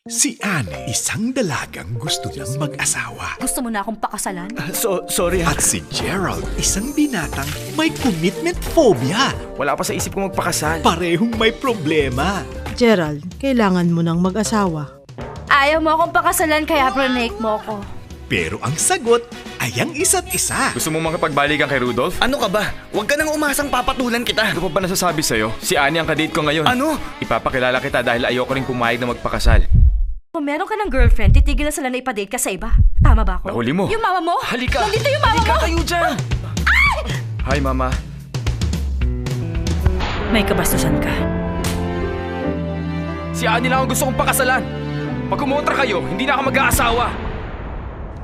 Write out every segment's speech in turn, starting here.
Si Annie, isang dalagang gusto niyang mag-asawa. Gusto mo na akong pakasalan? Sorry ha. At si Gerald, isang binatang may commitment phobia. Wala pa sa isip ko magpakasal. Parehong may problema. Gerald, kailangan mo nang mag-asawa. Ayaw mo akong pakasalan kaya pranake mo ako. Pero ang sagot ay ang isa't isa. Gusto mong makapagbalikan kay Rudolph? Ano ka ba? Huwag ka nang umasang papatulan kita. Ano pa ba nasasabi sa'yo? Si Annie ang kadate ko ngayon. Ano? Ipapakilala kita dahil ayoko rin pumayag na magpakasal. Kung meron ka ng girlfriend, titigil na sila na ipadate ka sa iba. Tama ba ako? Nahuli mo. Yung mama mo? Halika! Nandito yung mama Halika mo! kayo dyan! Hi, Mama. May kabastusan ka. Si Annie lang ang gusto kong pakasalan. Pag kumontra kayo, hindi na ako mag-aasawa.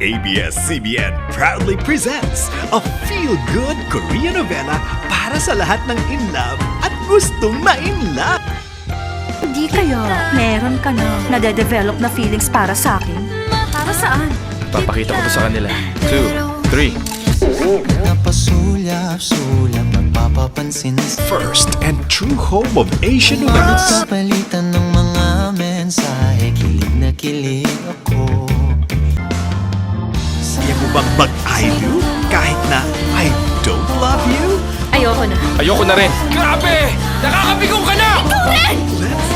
ABS-CBN proudly presents a feel-good Korean novela para sa lahat ng in love at gustong ma-in-love. Hindi kaya meron ka na nade-develop na feelings para sa akin? Para saan? Papakita ko to sa kanila. 2, 3. Napasulyap-sulyap, magpapapansin sa First and true home of Asian novelas. kapalitan ng mga mensahe. Kilig na kilig ako. Kaya mo bang mag-I do kahit na I don't love you? Ayoko na. Ayoko na rin. Grabe! Nakakabigo ka na! Let's